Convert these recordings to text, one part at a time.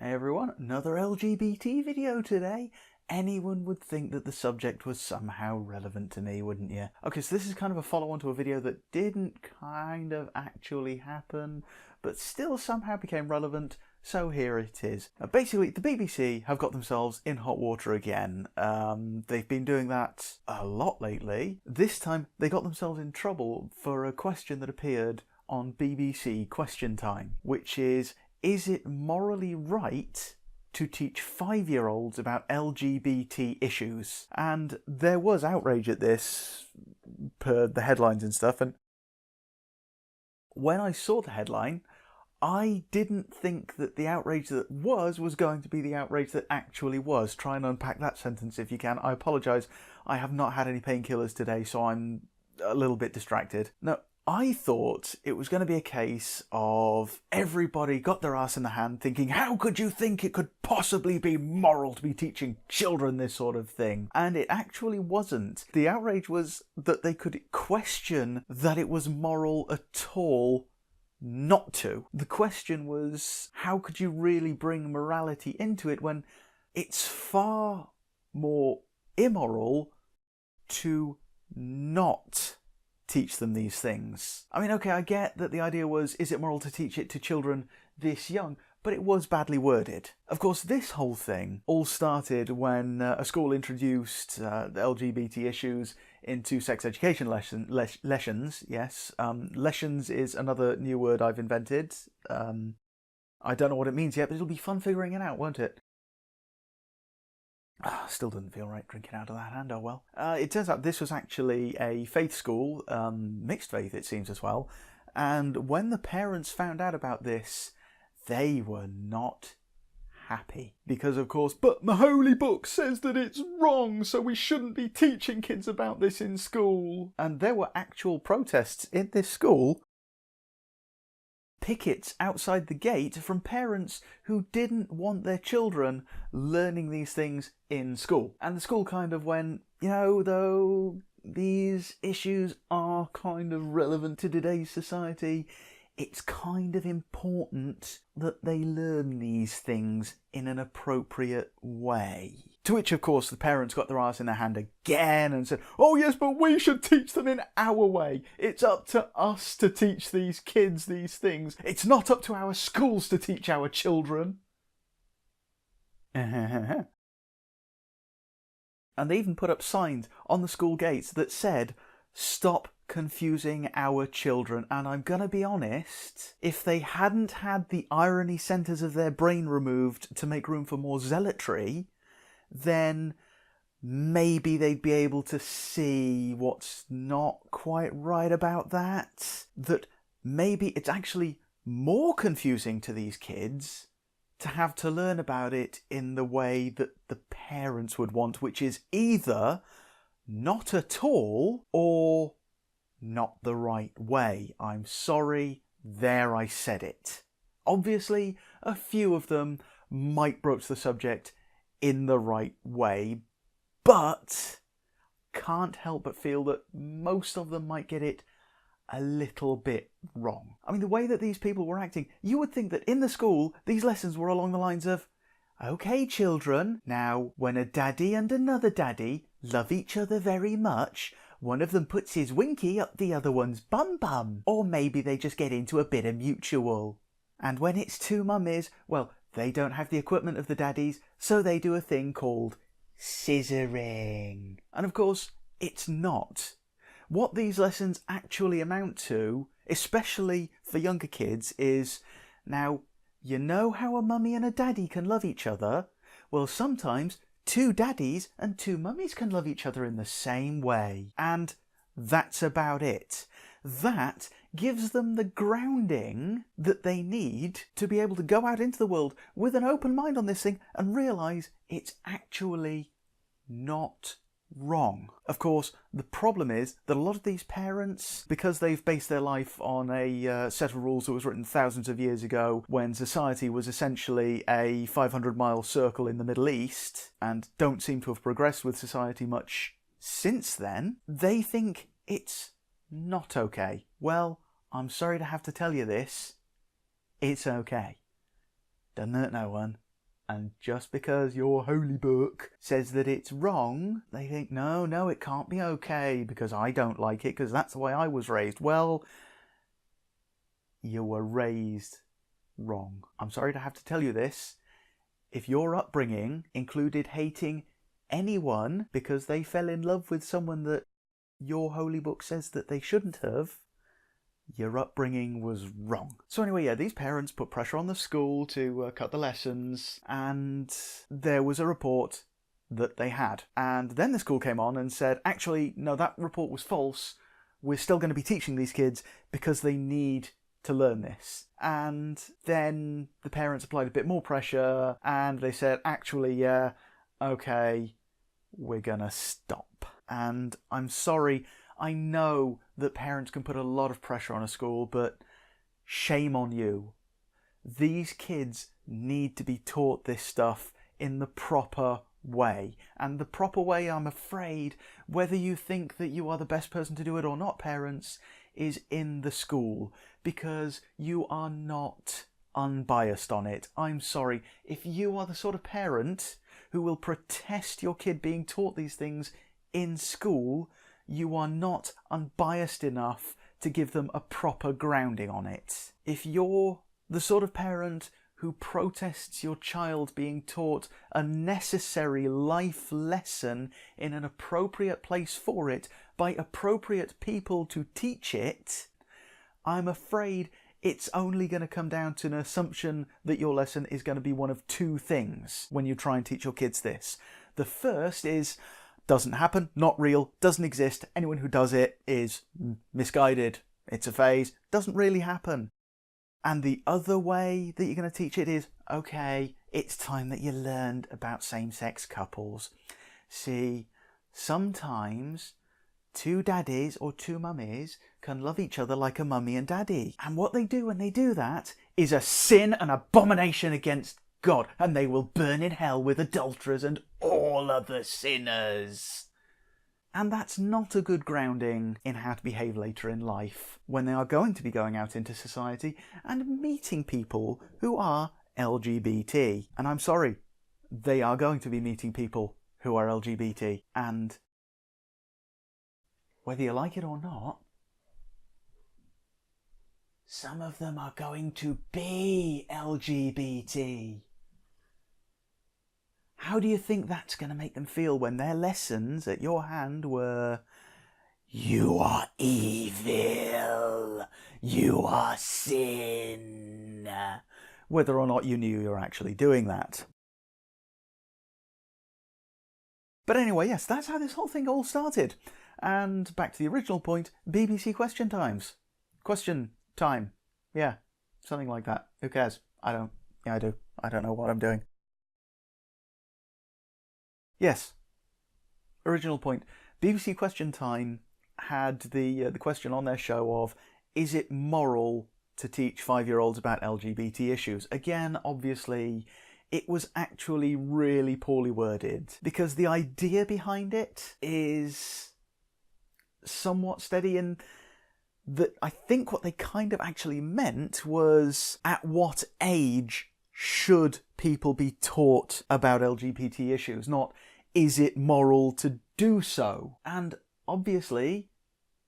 Hey everyone, another LGBT video today. Anyone would think that the subject was somehow relevant to me, wouldn't you? Okay, so this is kind of a follow-on to a video that didn't kind of actually happen, but still somehow became relevant, so here it is. Basically, the BBC have got themselves in hot water again. They've been doing that a lot lately. This time, they got themselves in trouble for a question that appeared on BBC Question Time, which is it morally right to teach 5-year-olds about LGBT issues? And there was outrage at this, per the headlines and stuff, and when I saw the headline, I didn't think that the outrage that was going to be the outrage that actually was. Try and unpack that sentence if you can. I apologise, I have not had any painkillers today, so I'm a little bit distracted. No, I thought it was going to be a case of everybody got their ass in the hand thinking, how could you think it could possibly be moral to be teaching children this sort of thing? And it actually wasn't. The outrage was that they could question that it was moral at all not to. The question was, how could you really bring morality into it when it's far more immoral to not teach them these things? I mean, okay, I get that the idea was, is it moral to teach it to children this young? But it was badly worded. Of course, this whole thing all started when a school introduced the LGBT issues into sex education lessons. Yes, lessons is another new word I've invented. I don't know what it means yet, but it'll be fun figuring it out, won't it? Still doesn't feel right drinking out of that hand, oh well. It turns out this was actually a faith school, mixed faith it seems as well, and when the parents found out about this, they were not happy. Because of course, but the holy book says that it's wrong, so we shouldn't be teaching kids about this in school. And there were actual protests in this school, pickets outside the gate from parents who didn't want their children learning these things in school. And the school kind of went, you know, though these issues are kind of relevant to today's society, it's kind of important that they learn these things in an appropriate way. To which, of course, the parents got their arse in their hand again and said, oh yes, but we should teach them in our way. It's up to us to teach these kids these things. It's not up to our schools to teach our children. And they even put up signs on the school gates that said, stop confusing our children. And I'm gonna be honest, if they hadn't had the irony centres of their brain removed to make room for more zealotry, then maybe they'd be able to see what's not quite right about that. That maybe it's actually more confusing to these kids to have to learn about it in the way that the parents would want, which is either not at all or not the right way. I'm sorry, there I said it. Obviously, a few of them might broach the subject in the right way, but can't help but feel that most of them might get it a little bit wrong. I mean, the way that these people were acting, you would think that in the school, these lessons were along the lines of, okay, children, now, when a daddy and another daddy love each other very much, one of them puts his winky up the other one's bum-bum. Or maybe they just get into a bit of mutual. And when it's two mummies, well, they don't have the equipment of the daddies, so they do a thing called scissoring. And of course, it's not. What these lessons actually amount to, especially for younger kids, is, now, you know how a mummy and a daddy can love each other? Well, sometimes two daddies and two mummies can love each other in the same way. And that's about it. That gives them the grounding that they need to be able to go out into the world with an open mind on this thing and realise it's actually not wrong. Of course, the problem is that a lot of these parents, because they've based their life on a set of rules that was written thousands of years ago when society was essentially a 500-mile circle in the Middle East, and don't seem to have progressed with society much since then, they think it's not okay. Well, I'm sorry to have to tell you this. It's okay. Doesn't hurt no one. And just because your holy book says that it's wrong, they think, no, it can't be okay because I don't like it because that's the way I was raised. Well, you were raised wrong. I'm sorry to have to tell you this. If your upbringing included hating anyone because they fell in love with someone that your holy book says that they shouldn't have, your upbringing was wrong. So anyway, yeah, these parents put pressure on the school to cut the lessons, and there was a report that they had. And then the school came on and said, actually, no, that report was false. We're still going to be teaching these kids because they need to learn this. And then the parents applied a bit more pressure, and they said, actually, yeah, okay, we're gonna stop. And I'm sorry, I know that parents can put a lot of pressure on a school, but shame on you. These kids need to be taught this stuff in the proper way. And the proper way, I'm afraid, whether you think that you are the best person to do it or not, parents, is in the school, because you are not unbiased on it. I'm sorry, if you are the sort of parent who will protest your kid being taught these things in school, you are not unbiased enough to give them a proper grounding on it. If you're the sort of parent who protests your child being taught a necessary life lesson in an appropriate place for it by appropriate people to teach it, I'm afraid it's only going to come down to an assumption that your lesson is going to be one of two things when you try and teach your kids this. The first is, doesn't happen, not real, doesn't exist, anyone who does it is misguided, it's a phase, doesn't really happen. And the other way that you're going to teach it is, okay, it's time that you learned about same-sex couples. See, sometimes two daddies or two mummies can love each other like a mummy and daddy. And what they do when they do that is a sin and abomination against God, and they will burn in hell with adulterers and all other sinners. And that's not a good grounding in how to behave later in life when they are going to be going out into society and meeting people who are LGBT. And I'm sorry, they are going to be meeting people who are LGBT. And whether you like it or not, some of them are going to be LGBT. How do you think that's going to make them feel when their lessons at your hand were, you are evil, you are sin, whether or not you knew you were actually doing that? But anyway, yes, that's how this whole thing all started. And back to the original point, BBC Question Times. Question time. Yeah, something like that. Who cares? I don't. Yeah, I do. I don't know what I'm doing. Yes, original point. BBC Question Time had the question on their show of, is it moral to teach 5-year-olds about LGBT issues? Again, obviously, it was actually really poorly worded, because the idea behind it is somewhat steady in that I think what they kind of actually meant was, at what age should people be taught about LGBT issues, not is it moral to do so? And obviously,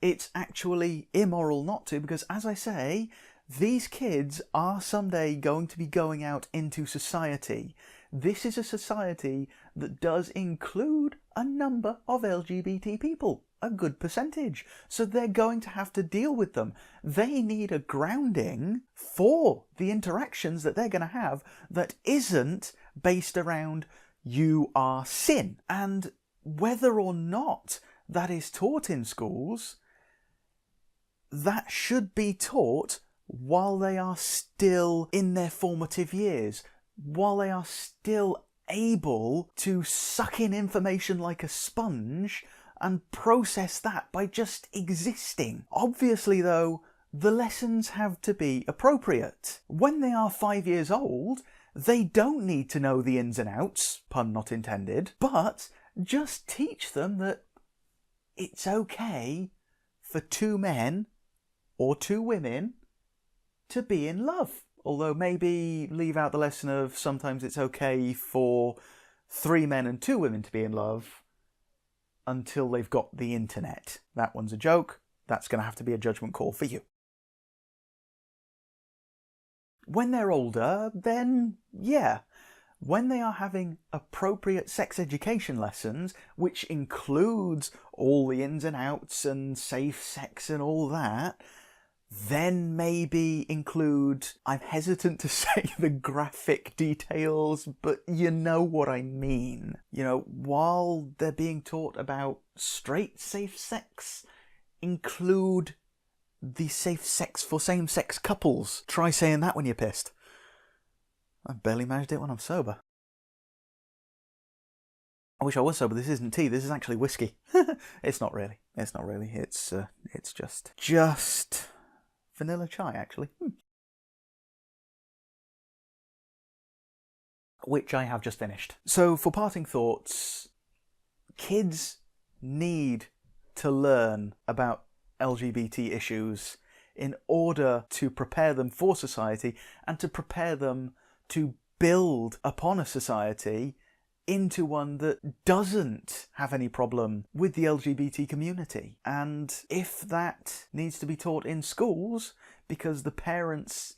it's actually immoral not to, because as I say, these kids are someday going to be going out into society. This is a society that does include a number of LGBT people, a good percentage. So they're going to have to deal with them. They need a grounding for the interactions that they're going to have that isn't based around you are sin. And whether or not that is taught in schools, that should be taught while they are still in their formative years, while they are still able to suck in information like a sponge and process that by just existing. Obviously, though, the lessons have to be appropriate. When they are 5 years old, they don't need to know the ins and outs, pun not intended, but just teach them that it's okay for two men or two women to be in love. Although maybe leave out the lesson of sometimes it's okay for 3 men and 2 women to be in love until they've got the internet. That one's a joke. That's going to have to be a judgment call for you. When they're older, then yeah. When they are having appropriate sex education lessons, which includes all the ins and outs and safe sex and all that, then maybe include, I'm hesitant to say the graphic details, but you know what I mean. You know, while they're being taught about straight safe sex, include the safe sex for same-sex couples. Try saying that when you're pissed. I barely managed it when I'm sober. I wish I was sober. This isn't tea, this is actually whiskey. It's not really. It's not really. It's just vanilla chai, actually. Which I have just finished. So, for parting thoughts, kids need to learn about LGBT issues in order to prepare them for society and to prepare them to build upon a society into one that doesn't have any problem with the LGBT community. And if that needs to be taught in schools because the parents,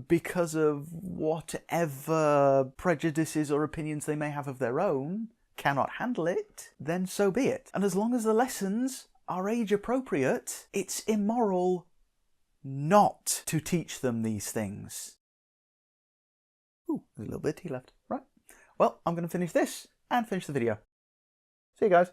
because of whatever prejudices or opinions they may have of their own, cannot handle it, then so be it. And as long as the lessons are age appropriate, it's immoral not to teach them these things. Ooh, there's a little bit of tea left. Right. Well, I'm going to finish this and finish the video. See you guys.